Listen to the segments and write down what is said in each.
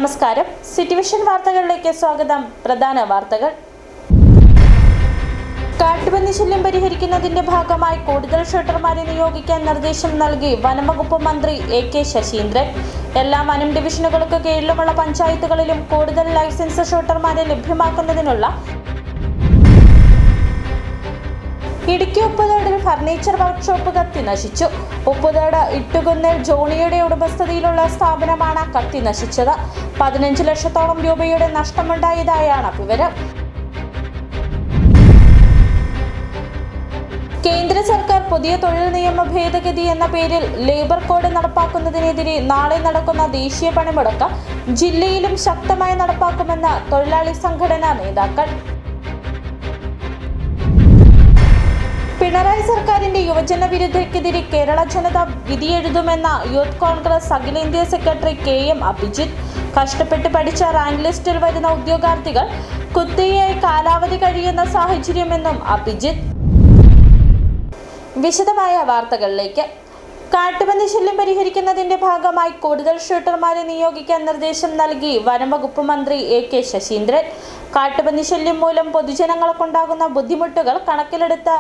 നമസ്കാരം. സിറ്റിവിഷൻ വാർത്തകളിലേക്ക് സ്വാഗതം. പ്രധാന വാർത്തകൾ. കാട്ടുപന്നി ശല്യം പരിഹരിക്കുന്നതിന്റെ ഭാഗമായി കൂടുതൽ ഷൂട്ടർമാരെ നിയോഗിക്കാൻ നിർദ്ദേശം നൽകി വനംവകുപ്പ് മന്ത്രി എ.കെ. ശശീന്ദ്രൻ. എല്ലാ വനം ഡിവിഷനുകൾക്ക് കീഴിലുമുള്ള പഞ്ചായത്തുകളിലും കൂടുതൽ ലൈസൻസ് ഷൂട്ടർമാരെ ലഭ്യമാക്കുന്നതിനുള്ള ഇടുക്കി ഉപ്പുതോടിൽ ഫർണിച്ചർ വർക്ക്ഷോപ്പ് കത്തി നശിച്ചു. ഉപ്പുതോട് ഇട്ടുകുന്നിൽ ജോണിയുടെ ഉടമസ്ഥതയിലുള്ള സ്ഥാപനമാണ് കത്തി നശിച്ചത്. 15 ലക്ഷത്തോളം രൂപയുടെ നഷ്ടമുണ്ടായതായാണ് വിവരം. കേന്ദ്ര സർക്കാർ പുതിയ തൊഴിൽ നിയമ ഭേദഗതി എന്ന പേരിൽ ലേബർ കോഡ് നടപ്പാക്കുന്നതിനെതിരെ നാളെ നടക്കുന്ന ദേശീയ പണിമുടക്ക് ജില്ലയിലും ശക്തമായി നടപ്പാക്കുമെന്ന് തൊഴിലാളി സംഘടനാ നേതാക്കൾ. പിണറായി സർക്കാരിന്റെ യുവജന വിരുദ്ധതയ്ക്കെതിരെ കേരള ജനത വിധിയെഴുതുമെന്ന യൂത്ത് കോൺഗ്രസ് അഖിലേന്ത്യാ സെക്രട്ടറി കെ.എം. അഭിജിത്ത്. കഷ്ടപ്പെട്ട് പഠിച്ച റാങ്ക് ലിസ്റ്റിൽ വരുന്ന ഉദ്യോഗാർത്ഥികൾ കുത്തകയായി കാലാവധി കഴിയുന്ന സാഹചര്യമെന്നും അഭിജിത്ത്. വിശദമായ വാർത്തകളിലേക്ക്. കാട്ടുപന്നി ശല്യം പരിഹരിക്കുന്നതിന്റെ ഭാഗമായി കൂടുതൽ ഷൂട്ടർമാരെ നിയോഗിക്കാൻ നിർദ്ദേശം നൽകി വനംവകുപ്പ് മന്ത്രി എ.കെ. ശശീന്ദ്രൻ. കാട്ടുപന്നി ശല്യം മൂലം പൊതുജനങ്ങൾക്കുണ്ടാകുന്ന ബുദ്ധിമുട്ടുകൾ കണക്കിലെടുത്ത്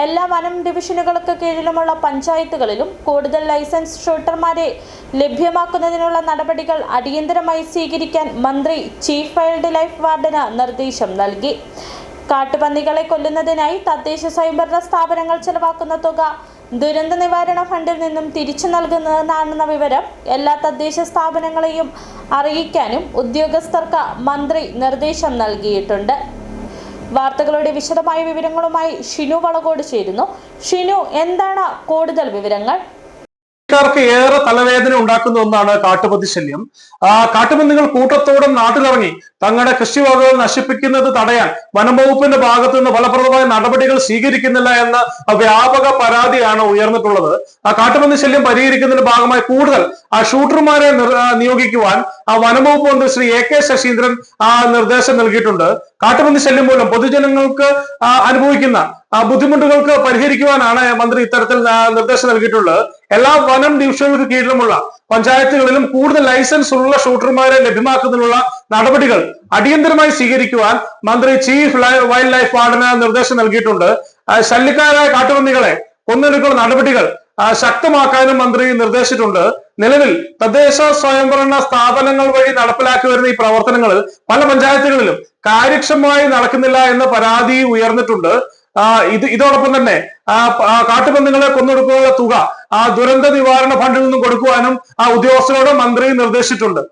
എല്ലാ വനം ഡിവിഷനുകൾക്ക് കീഴിലുമുള്ള പഞ്ചായത്തുകളിലും കൂടുതൽ ലൈസൻസ് ഷൂട്ടർമാരെ ലഭ്യമാക്കുന്നതിനുള്ള നടപടികൾ അടിയന്തരമായി സ്വീകരിക്കാൻ മന്ത്രി ചീഫ് വൈൽഡ് ലൈഫ് വാർഡന് നിർദ്ദേശം നൽകി. കാട്ടുപന്നികളെ കൊല്ലുന്നതിനായി തദ്ദേശ സ്വയംഭരണ സ്ഥാപനങ്ങൾ ചെലവാക്കുന്ന തുക ദുരന്ത നിവാരണ ഫണ്ടിൽ നിന്നും തിരിച്ചു നൽകുന്നതെന്നാണെന്ന വിവരം എല്ലാ തദ്ദേശ സ്ഥാപനങ്ങളെയും അറിയിക്കാനും ഉദ്യോഗസ്ഥർക്ക് മന്ത്രി നിർദ്ദേശം നൽകിയിട്ടുണ്ട്. വാർത്തകളുടെ വിശദമായ വിവരങ്ങളുമായി ഷിനു വളകോട് ചേരുന്നു. ഷിനു, എന്താണ് കൂടുതൽ വിവരങ്ങൾ? ഏറെ തലവേദന ഉണ്ടാക്കുന്ന ഒന്നാണ് കാട്ടുപന്നി ശല്യം. കാട്ടുപന്നികൾ കൂട്ടത്തോടെ നാട്ടിലിറങ്ങി തങ്ങളുടെ കൃഷിവകകൾ നശിപ്പിക്കുന്നത് തടയാൻ വനംവകുപ്പിന്റെ ഭാഗത്തു നിന്ന് ഫലപ്രദമായ നടപടികൾ സ്വീകരിക്കുന്നില്ല എന്ന വ്യാപക പരാതിയാണ് ഉയർന്നിട്ടുള്ളത്. കാട്ടുപന്നി ശല്യം പരിഹരിക്കുന്നതിന്റെ ഭാഗമായി കൂടുതൽ ഷൂട്ടർമാരെ നിയോഗിക്കുവാൻ വനംവകുപ്പ് മന്ത്രി ശ്രീ എ.കെ. ശശീന്ദ്രൻ നിർദ്ദേശം നൽകിയിട്ടുണ്ട്. കാട്ടുപന്നി ശല്യം മൂലം പൊതുജനങ്ങൾക്ക് അനുഭവിക്കുന്ന ബുദ്ധിമുട്ടുകൾക്ക് പരിഹരിക്കുവാനാണ് മന്ത്രി ഇത്തരത്തിൽ നിർദ്ദേശം നൽകിയിട്ടുള്ളത്. എല്ലാ വനം ഡിവിഷനുകൾക്ക് കീഴിലുമുള്ള പഞ്ചായത്തുകളിലും കൂടുതൽ ലൈസൻസ് ഉള്ള ഷൂട്ടർമാരെ ലഭ്യമാക്കുന്നതിനുള്ള നടപടികൾ അടിയന്തരമായി സ്വീകരിക്കുവാൻ മന്ത്രി ചീഫ് വൈൽഡ് ലൈഫ് വാർഡന് നിർദ്ദേശം നൽകിയിട്ടുണ്ട്. ശല്യക്കാരായ കാട്ടുപന്നികളെ കൊന്നൊടുക്കുന്ന നടപടികൾ ശക്തമാക്കാനും മന്ത്രി നിർദ്ദേശിച്ചിട്ടുണ്ട്. നിലവിൽ തദ്ദേശ സ്വയംഭരണ സ്ഥാപനങ്ങൾ വഴി നടപ്പിലാക്കി വരുന്ന ഈ പ്രവർത്തനങ്ങൾ പല പഞ്ചായത്തുകളിലും കാര്യക്ഷമമായി നടക്കുന്നില്ല എന്ന പരാതി ഉയർന്നിട്ടുണ്ട്. ഇതോടൊപ്പം തന്നെ കാട്ടുപന്നികളെ കൊന്നൊടുക്കാനുള്ള തുക ദുരന്ത നിവാരണ ഫണ്ടിൽ നിന്നും കൊടുക്കുവാനും ഉദ്യോഗസ്ഥരോട് മന്ത്രി നിർദ്ദേശിച്ചിട്ടുണ്ട്.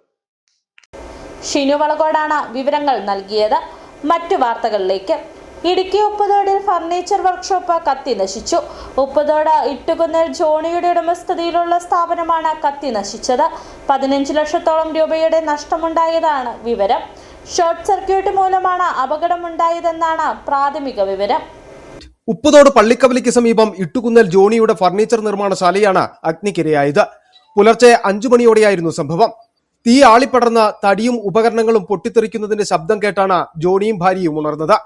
ഷിനു വളകോടാണ് വിവരങ്ങൾ നൽകിയത്. മറ്റു വാർത്തകളിലേക്ക്. ഇടുക്കി ഉപ്പുതോടിൽ ഫർണിച്ചർ വർക്ക്ഷോപ്പ് കത്തി നശിച്ചു. ഉപ്പുതോട് ഇട്ടുകുന്നിൽ ജോണിയുടെ ഉടമസ്ഥതയിലുള്ള സ്ഥാപനമാണ് കത്തി നശിച്ചത്. 15 ലക്ഷത്തോളം രൂപയുടെ നഷ്ടമുണ്ടായതാണ് വിവരം. ഷോർട്ട് സർക്യൂട്ട് മൂലമാണ് അപകടമുണ്ടായതെന്നാണ് പ്രാഥമിക വിവരം. ഉപ്പുതോട് പള്ളിക്കവലിക്ക് സമീപം ഇട്ടുകുന്നൽ ജോണിയുടെ ഫർണിച്ചർ നിർമ്മാണശാലയാണ് അഗ്നിക്കിരയായത്. പുലർച്ചെ 5 മണിയോടെയായിരുന്നു സംഭവം. തീ ആളിപ്പടർന്ന തടിയും ഉപകരണങ്ങളും പൊട്ടിത്തെറിക്കുന്നതിന്റെ ശബ്ദം കേട്ടാണ് ജോണിയും ഭാര്യയും ഉണർന്നത്.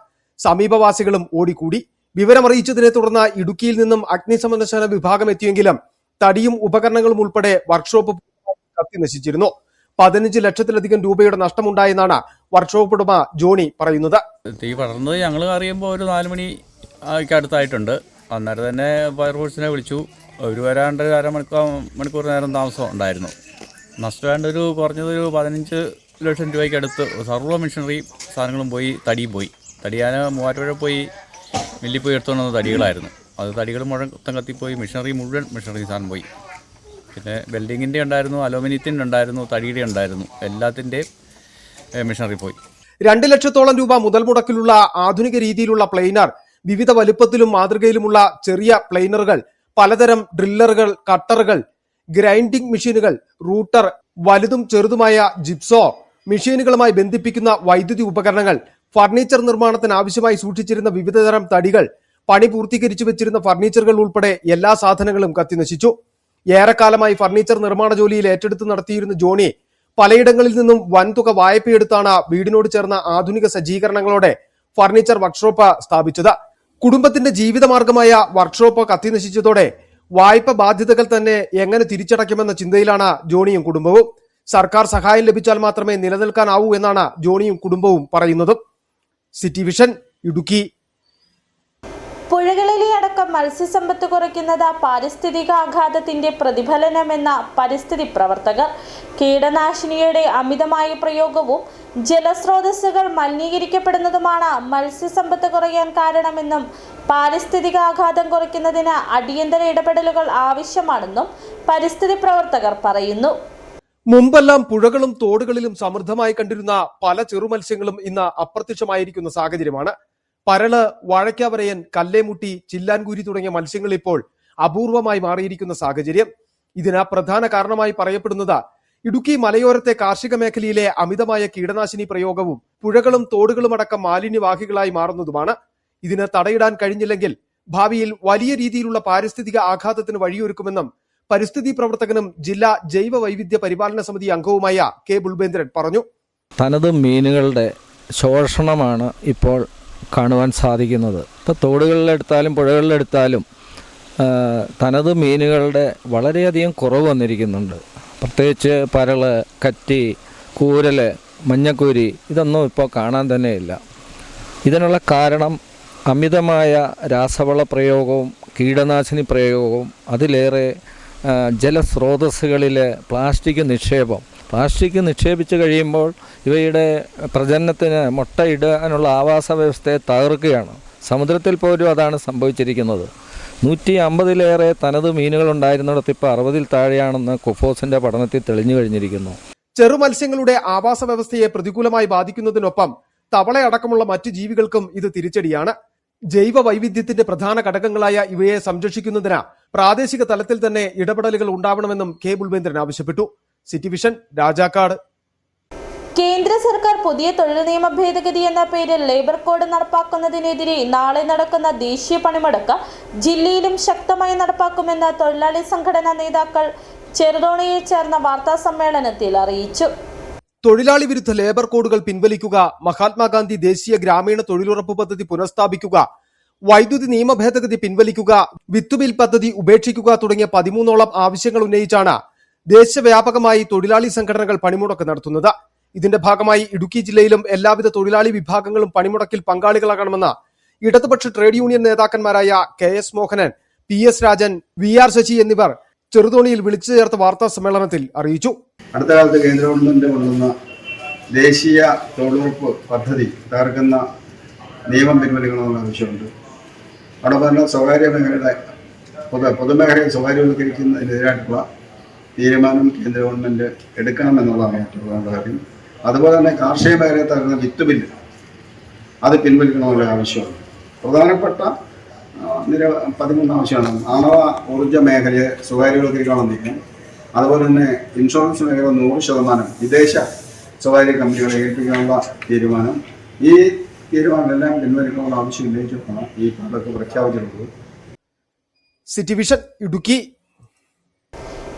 സമീപവാസികളും ഓടിക്കൂടി. വിവരമറിയിച്ചതിനെ തുടർന്ന് ഇടുക്കിയിൽ നിന്നും അഗ്നിശമനസേന വിഭാഗം എത്തിയെങ്കിലും തടിയും ഉപകരണങ്ങളും ഉൾപ്പെടെ വർക്ക്ഷോപ്പ് കത്തി നശിച്ചിരുന്നു. 15 ലക്ഷത്തിലധികം രൂപയുടെ നഷ്ടമുണ്ടായെന്നാണ് വർക്ക്ഷോപ്പ് ഉടമ ജോണി പറയുന്നത്. തീ പടർന്നത് ഞങ്ങൾ അറിയുമ്പോൾ ഒരു 4 മണി അടുത്തായിട്ടുണ്ട്. അന്നേരം തന്നെ ഫയർഫോഴ്സിനെ വിളിച്ചു. അവർ വരാണ്ട് മണിക്കൂർ നേരം താമസം ഉണ്ടായിരുന്നു. നഷ്ടമായിട്ട് കുറഞ്ഞതൊരു 15 ലക്ഷം രൂപയ്ക്ക് അടുത്ത് സർവ്വ മെഷീനറി സാധനങ്ങളും പോയി. തടിയും പോയി. തടിയാൻ മൂവാറ്റുപുഴ പോയി മില്ലിൽ പോയി എടുത്തുകൊണ്ട് വന്ന തടികളായിരുന്നു. അത് തടികൾ മുഴുവൻ കത്തിപ്പോയി. മുഴുവൻ മെഷീനറി സാധനം പോയി. പിന്നെ വെൽഡിങ്ങിൻ്റെ ഉണ്ടായിരുന്നു, അലൂമിനിയത്തിൻ്റെ ഉണ്ടായിരുന്നു, തടിയുടെ ഉണ്ടായിരുന്നു. എല്ലാത്തിൻ്റെയും മെഷീനറി പോയി. 2 ലക്ഷത്തോളം രൂപ മുതൽ മുടക്കിലുള്ള ആധുനിക രീതിയിലുള്ള പ്ലെയിനർ, വിവിധ വലുപ്പത്തിലും മാതൃകയിലുമുള്ള ചെറിയ പ്ലെയിനറുകൾ, പലതരം ഡ്രില്ലറുകൾ, കട്ടറുകൾ, ഗ്രൈൻഡിംഗ് മെഷീനുകൾ, റൂട്ടർ, വലുതും ചെറുതുമായ ജിപ്സോ, മെഷീനുകളുമായി ബന്ധിപ്പിക്കുന്ന വൈദ്യുതി ഉപകരണങ്ങൾ, ഫർണിച്ചർ നിർമ്മാണത്തിന് ആവശ്യമായി സൂക്ഷിച്ചിരുന്ന വിവിധതരം തടികൾ, പണി പൂർത്തീകരിച്ചു വെച്ചിരുന്ന ഫർണിച്ചറുകൾ ഉൾപ്പെടെ എല്ലാ സാധനങ്ങളും കത്തിനശിച്ചു. ഏറെക്കാലമായി ഫർണിച്ചർ നിർമ്മാണ ജോലിയിൽ ഏറ്റെടുത്ത് നടത്തിയിരുന്ന ജോണി പലയിടങ്ങളിൽ നിന്നും വൻതുക വായ്പയെടുത്താണ് വീടിനോട് ചേർന്ന ആധുനിക സജ്ജീകരണങ്ങളോടെ ഫർണിച്ചർ വർക്ക്ഷോപ്പ് സ്ഥാപിച്ചത്. കുടുംബത്തിന്റെ ജീവിതമാർഗമായ വർക്ക്ഷോപ്പ് കത്തിനശിച്ചതോടെ വായ്പ ബാധ്യതകൾ തന്നെ എങ്ങനെ തിരിച്ചടയ്ക്കുമെന്ന ചിന്തയിലാണ് ജോണിയും കുടുംബവും. സർക്കാർ സഹായം ലഭിച്ചാൽ മാത്രമേ നിലനിൽക്കാനാവൂ എന്നാണ് ജോണിയും കുടുംബവും പറയുന്നത്. City vision, Idukki. പുഴകളിലെ അടക്കം മത്സ്യസമ്പത്ത് കുറയ്ക്കുന്നത് പാരിസ്ഥിതികാഘാതത്തിന്റെ പ്രതിഫലനമെന്ന പരിസ്ഥിതി പ്രവർത്തകർ. കീടനാശിനിയുടെ അമിതമായ പ്രയോഗവും ജലസ്രോതസ്സുകൾ മലിനീകരിക്കപ്പെടുന്നതുമാണ് മത്സ്യസമ്പത്ത് കുറയാൻ കാരണമെന്നും പാരിസ്ഥിതികാഘാതം കുറയ്ക്കുന്നതിന് അടിയന്തര ഇടപെടലുകൾ ആവശ്യമാണെന്നും പരിസ്ഥിതി പ്രവർത്തകർ പറയുന്നു. മുമ്പെല്ലാം പുഴകളും തോടുകളിലും സമൃദ്ധമായി കണ്ടിരുന്ന പല ചെറുമത്സ്യങ്ങളും ഇന്ന് അപ്രത്യക്ഷമായിരിക്കുന്ന സാഹചര്യമാണ്. പരള്, വാഴയ്ക്കാവരയൻ, കല്ലേമുട്ടി, ചില്ലാൻകൂരി തുടങ്ങിയ മത്സ്യങ്ങൾ ഇപ്പോൾ അപൂർവമായി മാറിയിരിക്കുന്ന സാഹചര്യം. ഇതിന് പ്രധാന കാരണമായി പറയപ്പെടുന്നത് ഇടുക്കി മലയോരത്തെ കാർഷിക മേഖലയിലെ അമിതമായ കീടനാശിനി പ്രയോഗവും പുഴകളും തോടുകളും അടക്കം മാലിന്യവാഹികളായി മാറുന്നതുമാണ്. ഇതിന് തടയിടാൻ കഴിഞ്ഞില്ലെങ്കിൽ ഭാവിയിൽ വലിയ രീതിയിലുള്ള പാരിസ്ഥിതിക ആഘാതത്തിന് വഴിയൊരുക്കുമെന്നും പരിസ്ഥിതി പ്രവർത്തകനും ജില്ലാ ജൈവ വൈവിധ്യ പരിപാലന സമിതി അംഗവുമായ കെ ബുൾബേന്ദ്രൻ പറഞ്ഞു. തനത് മീനുകളുടെ ശോഷണമാണ് ഇപ്പോൾ കാണുവാൻ സാധിക്കുന്നത്. ഇപ്പോൾ തോടുകളിലെടുത്താലും പുഴകളിലെടുത്താലും തനത് മീനുകളുടെ വളരെയധികം കുറവ് വന്നിരിക്കുന്നുണ്ട്. പ്രത്യേകിച്ച് പരള്, കറ്റി, കൂരൽ, മഞ്ഞക്കൂരി ഇതൊന്നും ഇപ്പോൾ കാണാൻ തന്നെയില്ല. ഇതിനുള്ള കാരണം അമിതമായ രാസവള പ്രയോഗവും കീടനാശിനി പ്രയോഗവും അതിലേറെ ജലസ്രോതസ്സുകളിലെ പ്ലാസ്റ്റിക് നിക്ഷേപിച്ച് കഴിയുമ്പോൾ ഇവയുടെ പ്രജനനത്തിന് മുട്ടയിടാനുള്ള ആവാസ വ്യവസ്ഥയെ തകർക്കുകയാണ്. സമുദ്രത്തിൽ പോലും അതാണ് സംഭവിച്ചിരിക്കുന്നത്. 150-ലേറെ തനത് മീനുകളുണ്ടായിരുന്നിടത്ത് ഇപ്പോൾ 60-ൽ താഴെയാണെന്ന് കുഫോസിന്റെ പഠനത്തിൽ തെളിഞ്ഞു കഴിഞ്ഞിരിക്കുന്നു. ചെറുമത്സ്യങ്ങളുടെ ആവാസ വ്യവസ്ഥയെ പ്രതികൂലമായി ബാധിക്കുന്നതിനൊപ്പം തവളയടക്കമുള്ള മറ്റു ജീവികൾക്കും ഇത് തിരിച്ചടിയാണ്. ജൈവ വൈവിധ്യത്തിന്റെ പ്രധാന ഘടകങ്ങളായ ഇവയെ സംരക്ഷിക്കുന്നതിന് പ്രാദേശിക തലത്തിൽ തന്നെ ഇടപെടലുകൾ ഉണ്ടാവണമെന്നും കെ ബുൾബേന്ദ്രൻ ആവശ്യപ്പെട്ടു. City vision, Rajakkad. കേന്ദ്ര സർക്കാർ പുതിയ തൊഴിൽ നിയമ ഭേദഗതി എന്ന പേരിൽ ലേബർ കോഡ് നടപ്പാക്കുന്നതിനെതിരെ നാളെ നടക്കുന്ന ദേശീയ പണിമുടക്ക് ജില്ലയിലും ശക്തമായി നടപ്പാക്കുമെന്ന് തൊഴിലാളി സംഘടനാ നേതാക്കൾ ചെറുതോണിയിൽ ചേർന്ന വാർത്താ സമ്മേളനത്തിൽ അറിയിച്ചു. തൊഴിലാളി വിരുദ്ധ ലേബർ കോഡുകൾ പിൻവലിക്കുക, മഹാത്മാഗാന്ധി ദേശീയ ഗ്രാമീണ തൊഴിലുറപ്പ് പദ്ധതി പുനഃസ്ഥാപിക്കുക, വൈദ്യുതി നിയമ ഭേദഗതി പിൻവലിക്കുക, വിത്തുബിൽ പദ്ധതി ഉപേക്ഷിക്കുക തുടങ്ങിയ 13ഓളം ആവശ്യങ്ങൾ ഉന്നയിച്ചാണ് ദേശവ്യാപകമായി തൊഴിലാളി സംഘടനകൾ പണിമുടക്ക് നടത്തുന്നത്. ഇതിന്റെ ഭാഗമായി ഇടുക്കി ജില്ലയിലും എല്ലാവിധ തൊഴിലാളി വിഭാഗങ്ങളും പണിമുടക്കിൽ പങ്കാളികളാകണമെന്ന് ഇടതുപക്ഷ ട്രേഡ് യൂണിയൻ നേതാക്കന്മാരായ KS Mohanan, PS Rajan, VR Sasi എന്നിവർ ചെറുതോണിയിൽ വിളിച്ചു ചേർത്ത വാർത്താ സമ്മേളനത്തിൽ അറിയിച്ചു. അടുത്ത കാലത്ത് കേന്ദ്ര ഗവൺമെന്റ് കൊണ്ടുവന്ന ദേശീയ തൊഴിലുറപ്പ് പദ്ധതി തകർക്കുന്ന നിയമം പിൻവലിക്കണമെന്ന് ആവശ്യമുണ്ട്. അതോടൊപ്പം തന്നെ സ്വകാര്യ മേഖലയുടെ പൊതുമേഖലയെ സ്വകാര്യവൽക്കരിക്കുന്നതിനെതിരായിട്ടുള്ള തീരുമാനം കേന്ദ്ര ഗവൺമെന്റ് എടുക്കണമെന്നുള്ളതാണ് ഏറ്റവും പ്രധാന കാര്യം. അതുപോലെ തന്നെ കാർഷിക മേഖലയെ തകർന്ന വിത്ത് ബില്ല് അത് പിൻവലിക്കണമെന്നുള്ള ആവശ്യമുണ്ട്. പ്രധാനപ്പെട്ട 13 ആവശ്യമാണ്. ആണവ ഊർജ്ജ മേഖലയെ സ്വകാര്യവൽക്കരിക്കണം നീക്കം. അതുപോലെ തന്നെ ഇൻഷുറൻസ് മേഖല 100% വിദേശ സ്വകാര്യ കമ്പനികളെ ഏൽപ്പിക്കാനുള്ള തീരുമാനം. ഈ തീരുമാനമെല്ലാം പിൻവലിക്കാനുള്ള ആവശ്യം ഉന്നയിച്ചിട്ടാണ് ഈ പദ്ധതി പ്രഖ്യാപിച്ചിട്ടുള്ളത്. City vision, Idukki.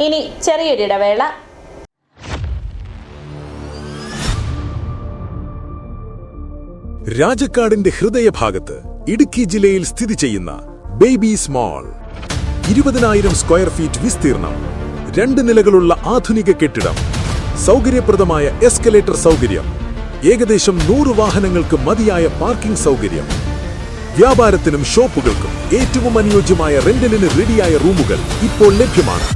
ഇനി ചെറിയൊരിടവേള. രാജക്കാടിന്റെ ഹൃദയഭാഗത്ത് ഇടുക്കി ജില്ലയിൽ സ്ഥിതി ചെയ്യുന്ന ബേബീസ് മാൾ 20,000 സ്ക്വയർ ഫീറ്റ് വിസ്തീർണം, 2 നിലകളുള്ള ആധുനിക കെട്ടിടം, സൗകര്യപ്രദമായ എസ്കലേറ്റർ സൗകര്യം, ഏകദേശം 100 വാഹനങ്ങൾക്ക് മതിയായ പാർക്കിംഗ് സൗകര്യം, വ്യാപാരത്തിനും ഷോപ്പുകൾക്കും ഏറ്റവും അനുയോജ്യമായ റെന്റലിന് റെഡിയായ റൂമുകൾ ഇപ്പോൾ ലഭ്യമാണ്.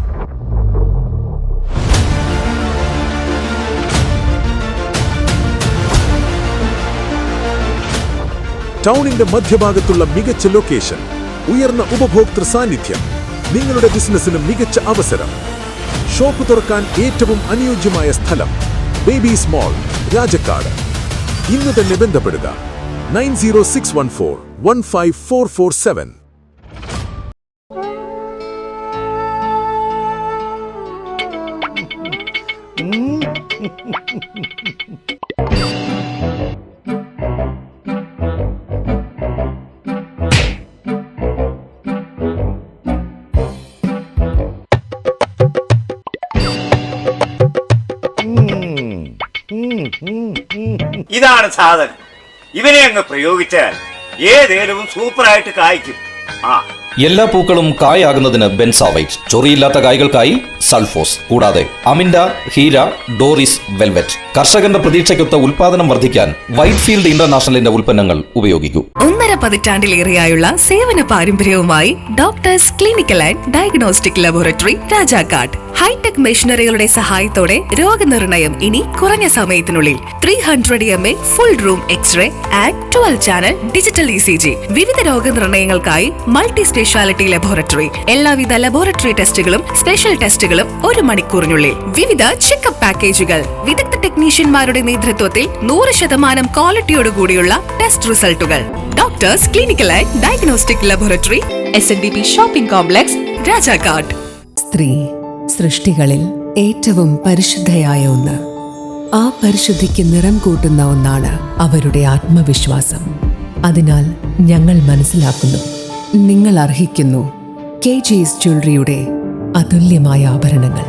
ടൗണിന്റെ മധ്യഭാഗത്തുള്ള മികച്ച ലൊക്കേഷൻ, ഉയർന്ന ഉപഭോക്തൃ സാന്നിധ്യം, നിങ്ങളുടെ ബിസിനസിന് മികച്ച അവസരം, ഷോപ്പ് തുറക്കാൻ ഏറ്റവും അനുയോജ്യമായ സ്ഥലം, ബേബീസ് മാൾ, രാജക്കാട്. ഇന്ന് തന്നെ ബന്ധപ്പെടുക 9061415447. ഇതാണ് സാധനം. ഇവനെ അങ്ങ് പ്രയോഗിച്ചാൽ ഏതേലും സൂപ്പറായിട്ട് കായ്ക്കും. എല്ലാ പൂക്കളും കായാകുന്നതിന് ബെൻസാവൈറ്റ്, ചൊറിയില്ലാത്ത കായ്കൾക്കായി സൾഫോസ്, കൂടാതെ അമിൻഡ, ഹീര, ഡോറിസ്, വെൽവെറ്റ്. കർഷകന്റെ പ്രതീക്ഷയ്ക്കൊത്ത ഉൽപാദനം വർദ്ധിക്കാൻ വൈറ്റ്ഫീൽഡ് ഇന്റർനാഷണലിന്റെ ഉൽപ്പന്നങ്ങൾ ഉപയോഗിക്കൂ. 1.5 പതിറ്റാണ്ടിലേറെയായുള്ള സേവന പാരമ്പര്യവുമായി doctors clinical and diagnostic laboratory Rajakkad. Hi tech മെഷീനറികളുടെ സഹായത്തോടെ രോഗനിർണയം ഇനി കുറഞ്ഞ സമയത്തിനുള്ളിൽ. 300 ml full room x ray and 12 channel digital ECG. വിവിധ രോഗനിർണയങ്ങൾക്കായി മൾട്ടി സ്പെഷ്യാലിറ്റി ലബോറട്ടറി. എല്ലാവിധ ലബോറട്ടറി ടെസ്റ്റുകളും സ്പെഷ്യൽ ടെസ്റ്റുകളും 1 മണിക്കൂറിനുള്ളിൽ. വിവിധ ചെക്കപ്പ് പാക്കേജുകൾ. വിദഗ്ധ ടെക്നീഷ്യന്മാരുടെ നേതൃത്വത്തിൽ 100% ക്വാളിറ്റിയോടുകൂടിയുള്ള ടെസ്റ്റ് റിസൾട്ടുകൾ. Doctors clinical and diagnostic laboratory, SNDP shopping complex, Rajakkad. സ്ത്രീ സൃഷ്ടികളിൽ ഏറ്റവും പരിശുദ്ധയായ ഒന്ന്. ആ പരിശുദ്ധിക്ക് നിറം കൂട്ടുന്ന ഒന്നാണ് അവരുടെ ആത്മവിശ്വാസം. അതിനാൽ ഞങ്ങൾ മനസ്സിലാക്കുന്നു, നിങ്ങൾ അർഹിക്കുന്നു KG's ജ്വല്ലറിയുടെ അതുല്യമായ ആഭരണങ്ങൾ.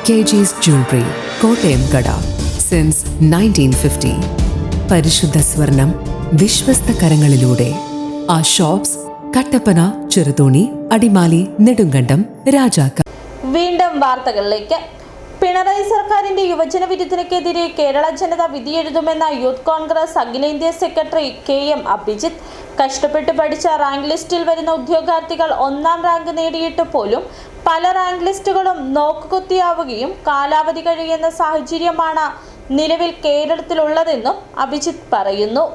KG's ജ്വല്ലറി, കോട്ടയം കട, സിൻസ് 1950. പരിശുദ്ധ സ്വർണം വിശ്വസ്ത കരങ്ങളിലൂടെ. ആ ഷോപ്സ് കട്ടപ്പന, ചെറുതോണി, അടിമാലി, നെടുങ്കണ്ടം, രാജാക്കാട്. വീണ്ടും വാർത്തകളിലേക്ക്. പിണറായി സർക്കാരിന്റെ യുവജന വിരുദ്ധതയ്ക്കെതിരെ കേരള ജനത വിധിയെഴുതുമെന്ന യൂത്ത് കോൺഗ്രസ് അഖിലേന്ത്യാ സെക്രട്ടറി KM അഭിജിത്ത്. കഷ്ടപ്പെട്ട് പഠിച്ച റാങ്ക് ലിസ്റ്റിൽ വരുന്ന ഉദ്യോഗാർത്ഥികൾ 1ാം റാങ്ക് നേടിയിട്ട് പോലും പല റാങ്ക് ലിസ്റ്റുകളും നോക്കുകുത്തിയാവുകയും കാലാവധി കഴിയുന്ന സാഹചര്യമാണ് നിലവിൽ കേരളത്തിലുള്ളതെന്നും അഭിജിത്ത് പറയുന്നു.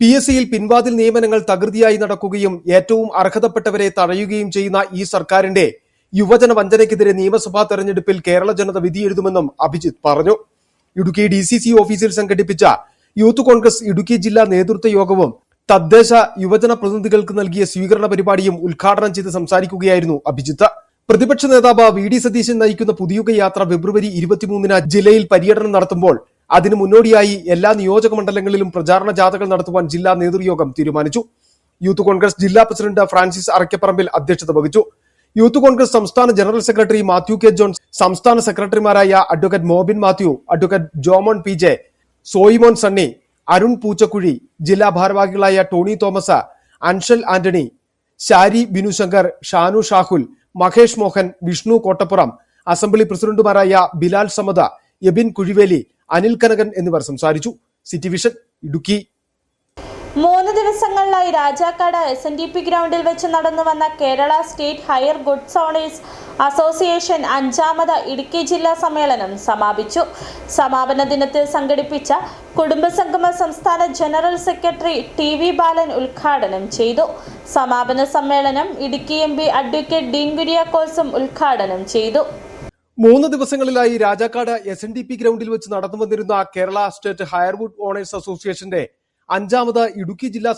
PSCയിൽ പിൻവാതിൽ നിയമനങ്ങൾ തകൃതിയായി നടക്കുകയും ഏറ്റവും അർഹതപ്പെട്ടവരെ തഴയുകയും ചെയ്യുന്ന ഈ സർക്കാരിന്റെ യുവജന വഞ്ചനയ്ക്കെതിരെ നിയമസഭാ തെരഞ്ഞെടുപ്പിൽ കേരള ജനത വിധിയെഴുതുമെന്നും അഭിജിത്ത് പറഞ്ഞു. ഇടുക്കി DCC ഓഫീസിൽ സംഘടിപ്പിച്ച യൂത്ത് കോൺഗ്രസ് ഇടുക്കി ജില്ലാ നേതൃത്വ യോഗവും തദ്ദേശ യുവജന പ്രതിനിധികൾക്ക് നൽകിയ സ്വീകരണ പരിപാടിയും ഉദ്ഘാടനം ചെയ്ത് സംസാരിക്കുകയായിരുന്നു അഭിജിത്ത്. പ്രതിപക്ഷ നേതാവ് VD സതീശൻ നയിക്കുന്ന പുതിയുഗ യാത്ര ഫെബ്രുവരി 23-ന് ജില്ലയിൽ പര്യടനം നടത്തുമ്പോൾ അതിനു മുന്നോടിയായി എല്ലാ നിയോജക മണ്ഡലങ്ങളിലും പ്രചാരണ ജാഥകൾ നടത്തുവാൻ ജില്ലാ നേതൃയോഗം തീരുമാനിച്ചു. യൂത്ത് കോൺഗ്രസ് ജില്ലാ പ്രസിഡന്റ് ഫ്രാൻസിസ് അറക്കപ്പറമ്പിൽ അധ്യക്ഷത വഹിച്ചു. യൂത്ത് കോൺഗ്രസ് സംസ്ഥാന general secretary Mathew K. John, സംസ്ഥാന സെക്രട്ടറിമാരായ advocate Mobin Mathew, advocate Jomon PJ, Soyimon Sunny, Arun Poochakkuzhi, ജില്ലാ ഭാരവാഹികളായ Tony Thomas, Anshal Antony, Shari Binushankar, Shanu Shahul, Mahesh Mohan, Vishnu Kottappuram, assembly പ്രസിഡന്റുമാരായ ബിലാൽ സമദ, എബിൻ കുഴിവേലി, അനിൽ കനകൻ എന്നിവർ സംസാരിച്ചു. City vision, Idukki. 3 ദിവസങ്ങളിലായി രാജാക്കാട് SNDP ഗ്രൗണ്ടിൽ വെച്ച് നടന്നു വന്ന Kerala state hire goods owners association 5ാമത് ഇടുക്കി ജില്ലാ സമ്മേളനം സമാപിച്ചു. സമാപന ദിനത്തിൽ സംഘടിപ്പിച്ച കുടുംബസംഗമ സംസ്ഥാന ജനറൽ സെക്രട്ടറി TV ബാലൻ ഉദ്ഘാടനം ചെയ്തു. സമാപന സമ്മേളനം ഇടുക്കി MP അഡ്വക്കേറ്റ് ഡീൻ കുര്യാക്കോസും ഉദ്ഘാടനം ചെയ്തു. 3 ദിവസങ്ങളിലായി രാജാക്കാട് SNDP ഗ്രൗണ്ടിൽ വെച്ച് നടന്നു വന്നിരുന്ന കേരള സ്റ്റേറ്റ് ഹയർവുഡ് ഓണേഴ്സ് അസോസിയേഷന്റെ 5ാമത് ഇടുക്കി ജില്ലാ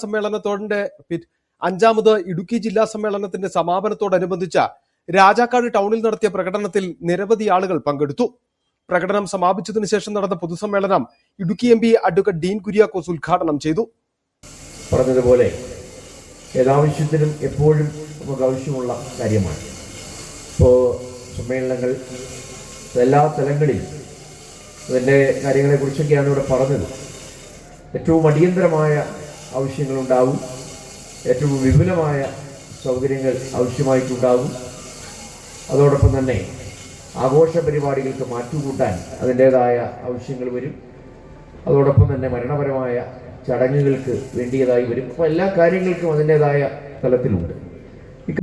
സമ്മേളനത്തിന്റെ സമാപനത്തോടനുബന്ധിച്ച് രാജാക്കാട് ടൗണിൽ നടത്തിയ പ്രകടനത്തിൽ നിരവധി ആളുകൾ പങ്കെടുത്തു. പ്രകടനം സമാപിച്ചതിനു ശേഷം നടന്ന പൊതുസമ്മേളനം ഇടുക്കി MP അഡ്വക്കേറ്റ് ഡീൻ കുര്യാക്കോസ് ഉദ്ഘാടനം ചെയ്തു. പറഞ്ഞതുപോലെ ഏതാവശ്യത്തിനും എപ്പോഴും നമുക്ക് ആവശ്യമുള്ള കാര്യമാണ്. ഇപ്പോൾ സമ്മേളനങ്ങൾ എല്ലാ തലങ്ങളിലും അതിൻ്റെ കാര്യങ്ങളെക്കുറിച്ചൊക്കെയാണ് ഇവിടെ പറഞ്ഞത്. ഏറ്റവും അടിയന്തരമായ ആവശ്യങ്ങളുണ്ടാവും, ഏറ്റവും വിപുലമായ സൗകര്യങ്ങൾ ആവശ്യമായിട്ടുണ്ടാകും. അതോടൊപ്പം തന്നെ ആഘോഷ പരിപാടികൾക്ക് മാറ്റുകൂട്ടാൻ അതിൻ്റേതായ ആവശ്യങ്ങൾ വരും. അതോടൊപ്പം തന്നെ മരണപരമായ ചടങ്ങുകൾക്ക് വേണ്ടിയതായി വരും. അപ്പോൾ എല്ലാ കാര്യങ്ങൾക്കും അതിൻ്റേതായ തലത്തിലുണ്ട്.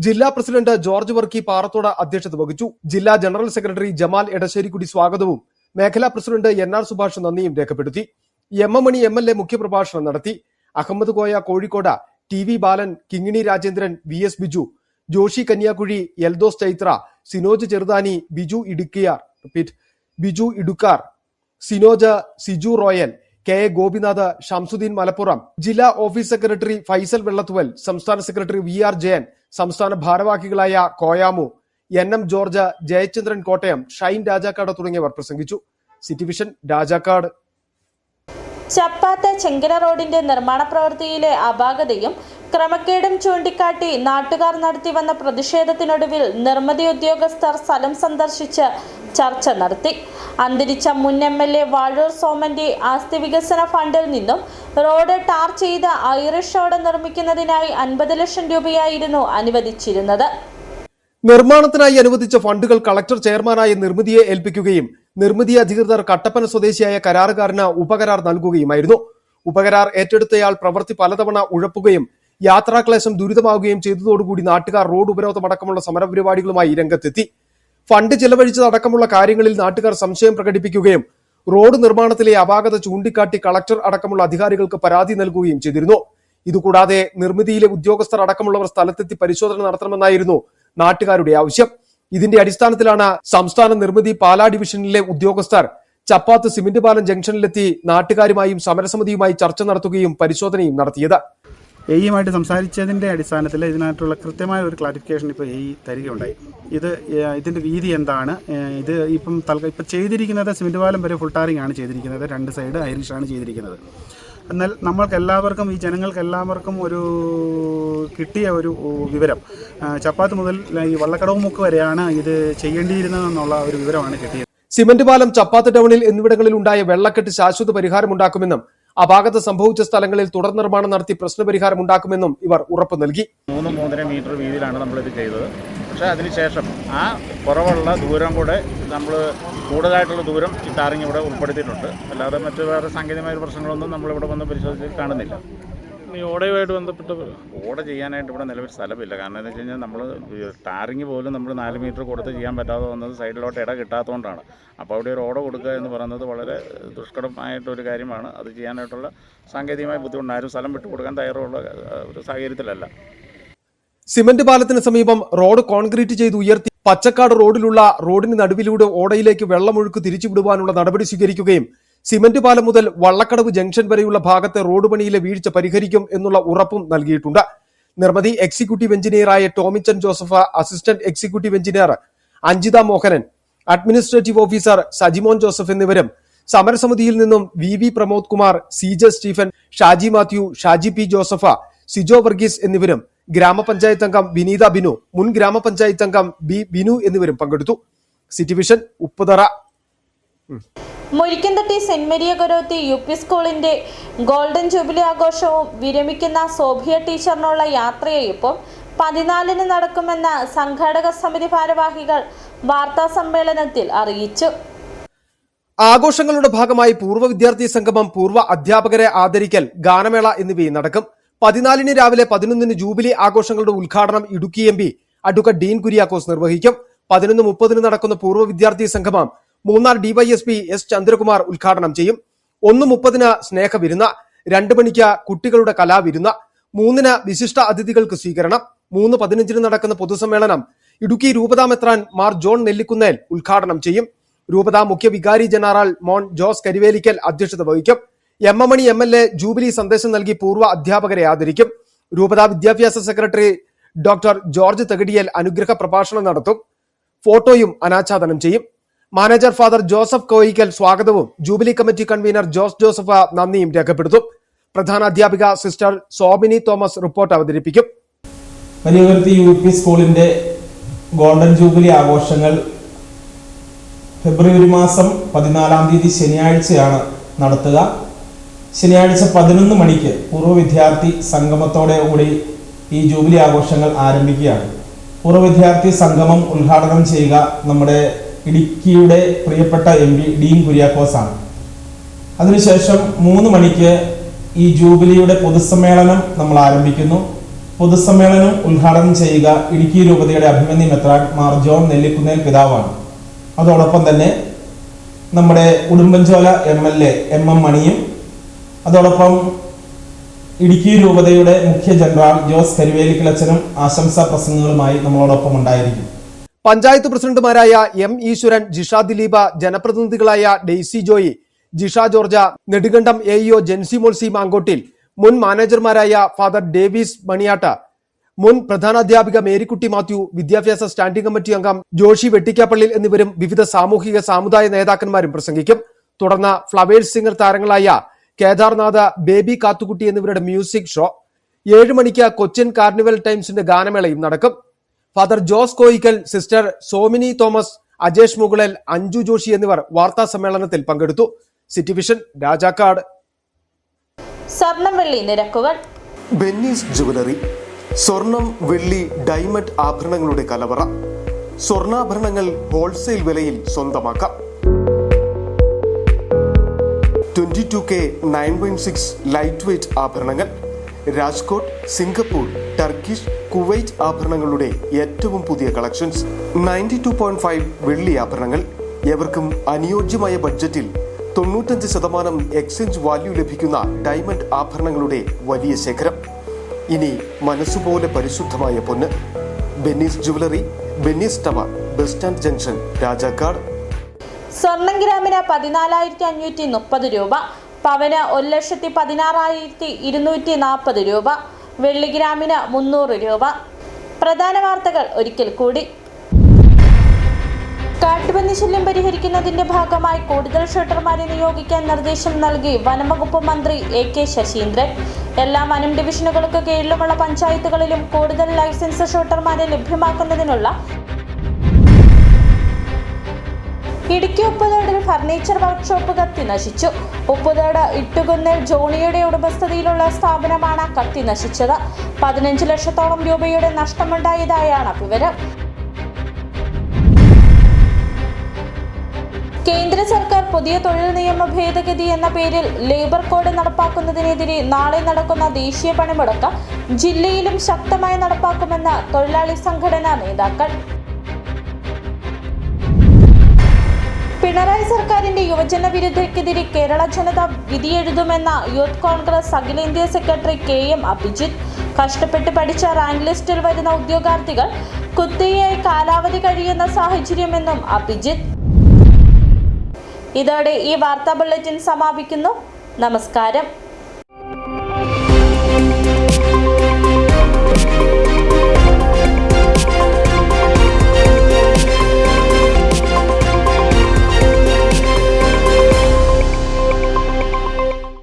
ജില്ലാ പ്രസിഡന്റ് ജോർജ് വർക്കി പാറത്തോട് അധ്യക്ഷത വഹിച്ചു. ജില്ലാ ജനറൽ സെക്രട്ടറി ജമാൽ എടശ്ശേരിക്കുടി സ്വാഗതവും മേഖലാ പ്രസിഡന്റ് NR സുഭാഷ് നന്ദിയും രേഖപ്പെടുത്തി. M. മണി MLA മുഖ്യപ്രഭാഷണം നടത്തി. Ahammed Koya Kozhikode, TV Balan, Kingini Rajendran, VS Biju, Joshy Kanyakuzhi, Eldhose Chaithra, Sinoj Cheruthani, Biju Idukkar, Sinoj, Siju Royal, KA Gopinath, Shamsuddin Malappuram, ജില്ലാ ഓഫീസ് സെക്രട്ടറി ഫൈസൽ വെള്ളത്തുവൽ, സംസ്ഥാന സെക്രട്ടറി VR ജയൻ, സംസ്ഥാന ഭാരവാഹികളായ Koyamu, NM George, Jayachandran Kottayam, Shine Rajakkad തുടങ്ങിയവർ പ്രസംഗിച്ചു. City vision, Rajakkad. ചപ്പാത്ത് ചെങ്കര റോഡിന്റെ നിർമ്മാണ പ്രവൃത്തിയിലെ അപാകതയും ക്രമക്കേടും ചൂണ്ടിക്കാട്ടി നാട്ടുകാർ നടത്തിവന്ന പ്രതിഷേധത്തിനൊടുവിൽ നിർമ്മിതി ഉദ്യോഗസ്ഥർ സ്ഥലം സന്ദർശിച്ച് ചർച്ച നടത്തി. അന്തരിച്ച മുൻ MLA വാഴൂർ സോമന്റെ ആസ്തി വികസന ഫണ്ടിൽ നിന്നും റോഡ് ടാർ ചെയ്ത് ഐറിഷ് റോഡ് നിർമ്മിക്കുന്നതിനായി 50 ലക്ഷം രൂപയായിരുന്നു അനുവദിച്ചിരുന്നത്. നിർമ്മാണത്തിനായി അനുവദിച്ച ഫണ്ടുകൾ കളക്ടർ ചെയർമാനായ നിർമ്മിതിയെ ഏൽപ്പിക്കുകയും നിർമ്മിതി അധികൃതർ കട്ടപ്പന സ്വദേശിയായ കരാറുകാരന് ഉപകരാർ നൽകുകയുമായിരുന്നു. ഉപകരാർ ഏറ്റെടുത്തയാൾ പ്രവൃത്തി പലതവണ ഉഴപ്പുകയും യാത്രാക്ലേശം ദുരിതമാവുകയും ചെയ്തതോടുകൂടി നാട്ടുകാർ റോഡ് ഉപരോധമടക്കമുള്ള സമരപരിപാടികളുമായി രംഗത്തെത്തി. ഫണ്ട് ചെലവഴിച്ചതടക്കമുള്ള കാര്യങ്ങളിൽ നാട്ടുകാർ സംശയം പ്രകടിപ്പിക്കുകയും റോഡ് നിർമ്മാണത്തിലെ അപാകത ചൂണ്ടിക്കാട്ടി കളക്ടർ അടക്കമുള്ള അധികാരികൾക്ക് പരാതി നൽകുകയും ചെയ്തിരുന്നു. ഇതുകൂടാതെ നിർമ്മിതിയിലെ ഉദ്യോഗസ്ഥർ അടക്കമുള്ളവർ സ്ഥലത്തെത്തി പരിശോധന നടത്തണമെന്നായിരുന്നു നാട്ടുകാരുടെ ആവശ്യം. ഇതിന്റെ അടിസ്ഥാനത്തിലാണ് സംസ്ഥാന നിർമ്മിതി പാലാ ഡിവിഷനിലെ ഉദ്യോഗസ്ഥർ ചപ്പാത്ത് സിമന്റ് പാലം ജംഗ്ഷനിലെത്തി നാട്ടുകാരുമായും സമരസമിതിയുമായി ചർച്ച നടത്തുകയും പരിശോധനയും നടത്തിയത്. എയുമായിട്ട് സംസാരിച്ചതിൻ്റെ അടിസ്ഥാനത്തിൽ ഇതിനായിട്ടുള്ള കൃത്യമായ ഒരു ക്ലാരിഫിക്കേഷൻ ഇപ്പോൾ തരികയുണ്ടായി. ഇതിൻ്റെ വീതി എന്താണ്, ഇത് ഇപ്പം ചെയ്തിരിക്കുന്നത് സിമന്റ് പാലം വരെ ഫുൾ ടാറിംഗ് ആണ് ചെയ്തിരിക്കുന്നത്, 2 സൈഡ് ഐറിഷാണ് ചെയ്തിരിക്കുന്നത്. എന്നാൽ നമ്മൾക്കെല്ലാവർക്കും ഈ ജനങ്ങൾക്കെല്ലാവർക്കും ഒരു കിട്ടിയ ഒരു വിവരം ചപ്പാത്ത് മുതൽ ഈ വള്ളക്കടവ് മുക്ക് വരെയാണ് ഇത് ചെയ്യേണ്ടിയിരുന്നതെന്നുള്ള ഒരു വിവരമാണ് കിട്ടിയത്. സിമന്റ് പാലം, ചപ്പാത്ത് ടൗണിൽ എന്നിവിടങ്ങളിൽ ഉണ്ടായ വെള്ളക്കെട്ട് ശാശ്വത പരിഹാരമുണ്ടാക്കുമെന്നും അപാകത സംഭവിച്ച സ്ഥലങ്ങളിൽ തുടർ നിർമ്മാണം നടത്തി പ്രശ്നപരിഹാരം ഉണ്ടാക്കുമെന്നും ഇവർ ഉറപ്പു നൽകി. 3-3.5 മീറ്റർ വീതിയിലാണ് നമ്മളിത് ചെയ്തത്. പക്ഷേ അതിനുശേഷം ആ കുറവുള്ള ദൂരം കൂടെ നമ്മൾ കൂടുതലായിട്ടുള്ള ദൂരം ഈ ടാറിങ് ഇവിടെ ഉൾപ്പെടുത്തിയിട്ടുണ്ട്. അല്ലാതെ മറ്റു വേറെ സാങ്കേതികമായ പ്രശ്നങ്ങളൊന്നും നമ്മളിവിടെ വന്ന് പരിശോധിച്ച് കാണുന്നില്ല. ഈ ഓടയുമായിട്ട് ബന്ധപ്പെട്ട് ഓട ചെയ്യാനായിട്ട് ഇവിടെ നിലവിൽ സ്ഥലമില്ല. കാരണം എന്താ വെച്ച് കഴിഞ്ഞാൽ നമ്മൾ ടാറിങ് പോലും നമ്മൾ 4 മീറ്റർ കൊടുത്ത് ചെയ്യാൻ പറ്റാതെ വന്നത് സൈഡിലോട്ട് ഇട കിട്ടാത്തതുകൊണ്ടാണ്. അപ്പോൾ അവിടെ ഒരു ഓട കൊടുക്കുക എന്ന് പറയുന്നത് വളരെ ദുഷ്കരമായിട്ടൊരു കാര്യമാണ്. അത് ചെയ്യാനായിട്ടുള്ള സാങ്കേതികമായ ബുദ്ധിമുട്ട്, ആരും സ്ഥലം വിട്ടു കൊടുക്കാൻ തയ്യാറുള്ള ഒരു സാഹചര്യത്തിലല്ല. സിമന്റ് പാലത്തിന് സമീപം റോഡ് കോൺക്രീറ്റ് ചെയ്ത് ഉയർത്തി പച്ചക്കാട് റോഡിലുള്ള റോഡിന് നടുവിലൂടെ ഓടയിലേക്ക് വെള്ളമൊഴുക്ക് തിരിച്ചുവിടുവാനുള്ള നടപടി സ്വീകരിക്കുകയും സിമന്റ് പാലം മുതൽ വള്ളക്കടവ് ജംഗ്ഷൻ വരെയുള്ള ഭാഗത്തെ റോഡ് പണിയിലെ വീഴ്ച പരിഹരിക്കും എന്നുള്ള ഉറപ്പും നൽകിയിട്ടുണ്ട്. നിർമ്മിതി എക്സിക്യൂട്ടീവ് എഞ്ചിനീയറായ Tomichan Joseph, assistant executive engineer Anjitha Mohanan, administrative officer Sajimon Joseph എന്നിവരും സമരസമിതിയിൽ നിന്നും VV Pramod Kumar, CJ Stephen, Shaji Mathew, Shaji P Joseph, Sijo Varghese എന്നിവരും ഗ്രാമപഞ്ചായത്ത് അംഗം വിനീത ബിനു, മുൻ ഗ്രാമപഞ്ചായത്ത് അംഗം B ബിനു എന്നിവരും പങ്കെടുത്തു. City vision Upputhara. മുരിക്കന്തട്ടി സെന്റ് മേരിയ ഗൊരോത്തി UP സ്കൂളിന്റെ ഗോൾഡൻ ജൂബിലി ആഘോഷവും വിരമിക്കുന്ന സോഭിയ ടീച്ചറിനുള്ള യാത്രയയപ്പും 14-ന് നടക്കുമെന്ന് സംഘാടക സമിതി ഭാരവാഹികൾ വാർത്താ സമ്മേളനത്തിൽ അറിയിച്ചു. ആഘോഷങ്ങളുടെ ഭാഗമായി പൂർവ്വ വിദ്യാർത്ഥി സംഗമം, പൂർവ്വ അധ്യാപകരെ ആദരിക്കൽ, ഗാനമേള എന്നിവയും നടക്കും. 14-ന് രാവിലെ 11-ന് ജൂബിലി ആഘോഷങ്ങളുടെ ഉദ്ഘാടനം ഇടുക്കി MP അഡ്വക്കേറ്റ് ഡീൻ കുര്യാക്കോസ് നിർവഹിക്കും. 11:30-ന് നടക്കുന്ന പൂർവ്വ വിദ്യാർത്ഥി സംഗമം മൂന്നാർ DYSP S ചന്ദ്രകുമാർ ഉദ്ഘാടനം ചെയ്യും. 1:30-ന് സ്നേഹവിരുന്ന്, 2 മണിക്ക് കുട്ടികളുടെ കലാവിരുന്ന്, 3-ന് വിശിഷ്ട അതിഥികൾക്ക് സ്വീകരണം. 3:15-ന് നടക്കുന്ന പൊതുസമ്മേളനം ഇടുക്കി രൂപതാ മെത്രാൻ മാർ ജോൺ നെല്ലിക്കുന്നേൽ ഉദ്ഘാടനം ചെയ്യും. രൂപതാ മുഖ്യ വികാരി ജനറൽ മോൺ ജോസ് കരിവേലിക്കൽ അധ്യക്ഷത വഹിക്കും. M. മണി MLA ജൂബിലി സന്ദേശം നൽകി പൂർവ്വ അധ്യാപകരെ ആദരിക്കും. രൂപതാ വിദ്യാഭ്യാസ സെക്രട്ടറി ഡോക്ടർ ജോർജ് തകടിയൽ അനുഗ്രഹ പ്രഭാഷണം നടത്തും. ഫോട്ടോയും അനാച്ഛാദനം ചെയ്യും. മാനേജർ ഫാദർ ജോസഫ് കോയിക്കൽ സ്വാഗതവും jubilee committee convener Jose Joseph നന്ദിയും രേഖപ്പെടുത്തും. പ്രധാന അധ്യാപിക സിസ്റ്റർ സോമിനി തോമസ് റിപ്പോർട്ട് അവതരിപ്പിക്കും. വലിയകരുത്തി UP സ്കൂളിന്റെ ഗോൾഡൻ ജൂബിലി ആഘോഷങ്ങൾ ഫെബ്രുവരി മാസം 14-ാം തീയതി ശനിയാഴ്ചയാണ് നടത്തുക. ശനിയാഴ്ച 11 മണിക്ക് പൂർവ്വ വിദ്യാർത്ഥി സംഗമത്തോടെ കൂടി ഈ ജൂബിലി ആഘോഷങ്ങൾ ആരംഭിക്കുകയാണ്. പൂർവ്വ വിദ്യാർത്ഥി സംഗമം ഉദ്ഘാടനം ചെയ്യുക നമ്മുടെ ഇടുക്കിയുടെ പ്രിയപ്പെട്ട MP ഡീൻ കുര്യാക്കോസ് ആണ്. അതിനുശേഷം 3 മണിക്ക് ഈ ജൂബിലിയുടെ പൊതുസമ്മേളനം നമ്മൾ ആരംഭിക്കുന്നു. പൊതുസമ്മേളനം ഉദ്ഘാടനം ചെയ്യുക ഇടുക്കി രൂപതയുടെ അഭിമന്യ മെത്രാൻ മാർ ജോൺ നെല്ലിക്കുന്നേൽ പിതാവാണ്. അതോടൊപ്പം തന്നെ നമ്മുടെ ഉടുമ്പൻചോല MLA M. മണിയും അതോടൊപ്പം ഇടുക്കി രൂപതയുടെ മുഖ്യ ജനറൽ ജോസ് കരിവേലിക്കലച്ചനും ആശംസാ പ്രസംഗങ്ങളുമായി നമ്മളോടൊപ്പം ഉണ്ടായിരിക്കും. പഞ്ചായത്ത് പ്രസിഡന്റുമാരായ M. ഈശ്വരൻ, ജിഷ ദിലീപ, ജനപ്രതിനിധികളായ ഡെയ്സി ജോയി, ജിഷ ജോർജ, നെടുങ്കണ്ടം AEO ജെൻസി മോൾസി മാങ്കോട്ടിൽ, മുൻ മാനേജർമാരായ ഫാദർ ഡേവിസ് മണിയാട്ട, മുൻ പ്രധാനാധ്യാപിക മേരിക്കുട്ടി മാത്യു, വിദ്യാഭ്യാസ സ്റ്റാൻഡിംഗ് കമ്മിറ്റി അംഗം ജോഷി വെട്ടിക്കാപ്പള്ളിൽ എന്നിവരും വിവിധ സാമൂഹിക സാമുദായ നേതാക്കന്മാരും പ്രസംഗിക്കും. തുടർന്ന് ഫ്ലവേഴ്സ് സിംഗർ താരങ്ങളായ കേദാർനാഥ്, ബേബി കാത്തുകുട്ടി എന്നിവരുടെ മ്യൂസിക് ഷോ. 7 മണിക്ക് കൊച്ചിൻ കാർണിവൽ ടൈംസിന്റെ ഗാനമേളയും നടക്കും. Father Jose Koyikkal, sister Somini Thomas, Ajesh Mukulal, Anju Joshy എന്നിവർ വാർത്താ സമ്മേളനത്തിൽ പങ്കെടുത്തു. City vision, Rajakkad. സ്വർണം വെള്ളി നിരക്കുകൾ. ബെന്നീസ് ജുവലറി, സ്വർണം, വെള്ളി, ഡയമണ്ട് ആഭരണങ്ങളുടെ കലവറ. സ്വർണ്ണാഭരണങ്ങൾ ഹോൾസെയിൽ വിലയിൽ സ്വന്തമാക്കാം. 22K 916 ലൈറ്റ് വെയ്റ്റ് ആഭരണങ്ങൾ. രാജ്കോട്ട്, സിംഗപ്പൂർ, ടർക്കിഷ്, കുവൈറ്റ് ആഭരണങ്ങളുടെ ഏറ്റവും പുതിയ കളക്ഷൻസ്. 92.5 വെള്ളി ആഭരണങ്ങൾ. എവർക്കും അനുയോജ്യമായ ബഡ്ജറ്റിൽ 95% എക്സ്ചേഞ്ച് വാല്യൂ ലഭിക്കുന്ന ഡയമണ്ട് ആഭരണങ്ങളുടെ വലിയ ശേഖരം. ഇനി മനസ്സുപോലെ പരിശുദ്ധമായ പൊന്ന്. Benny's jewellery, Benny's tower, bus stand junction, Rajakkad. സ്വർണം ഗ്രാമിന് 14,530 രൂപ, പവന് 1,16,240 രൂപ, വെള്ളി ഗ്രാമിന് 300 രൂപ. പ്രധാന വാർത്തകൾ ഒരിക്കൽ കൂടി. കാട്ടുപന്നി ശല്യം പരിഹരിക്കുന്നതിന്റെ ഭാഗമായി കൂടുതൽ ഷൂട്ടർമാരെ നിയോഗിക്കാൻ നിർദ്ദേശം നൽകി വനംവകുപ്പ് മന്ത്രി AK ശശീന്ദ്രൻ. എല്ലാ വനം ഡിവിഷനുകൾക്ക് കീഴിലുമുള്ള പഞ്ചായത്തുകളിലും കൂടുതൽ ലൈസൻസ് ഷൂട്ടർമാരെ ലഭ്യമാക്കുന്നതിനുള്ള ഇടുക്കി ഉപ്പുതോടിൽ ഫർണിച്ചർ വർക്ക്ഷോപ്പ് കത്തി നശിച്ചു. ഉപ്പുതോട് ഇട്ടുകുന്നിൽ ജോണിയുടെ ഉടമസ്ഥതയിലുള്ള സ്ഥാപനമാണ് കത്തി നശിച്ചത്. 15 ലക്ഷത്തോളം രൂപയുടെ നഷ്ടമുണ്ടായതായാണ് വിവരം. കേന്ദ്ര സർക്കാർ പുതിയ തൊഴിൽ നിയമ ഭേദഗതി എന്ന പേരിൽ ലേബർ കോഡ് നടപ്പാക്കുന്നതിനെതിരെ നാളെ നടക്കുന്ന ദേശീയ പണിമുടക്ക് ജില്ലയിലും ശക്തമായി നടപ്പാക്കുമെന്ന് തൊഴിലാളി സംഘടനാ നേതാക്കൾ. പിണറായി സർക്കാരിന്റെ യുവജന വിരുദ്ധക്കെതിരെ കേരള ജനത വിധിയെഴുതുമെന്ന യൂത്ത് കോൺഗ്രസ് അഖിലേന്ത്യാ സെക്രട്ടറി KM അഭിജിത്ത്. കഷ്ടപ്പെട്ട് പഠിച്ച റാങ്ക് ലിസ്റ്റിൽ വരുന്ന ഉദ്യോഗാർത്ഥികൾ കുത്തിയായി കാലാവധി കഴിയുന്ന സാഹചര്യമെന്നും അഭിജിത്ത്. ഇതോടെ ഈ വാർത്താ ബുള്ളറ്റിൻ സമാപിക്കുന്നു. നമസ്കാരം.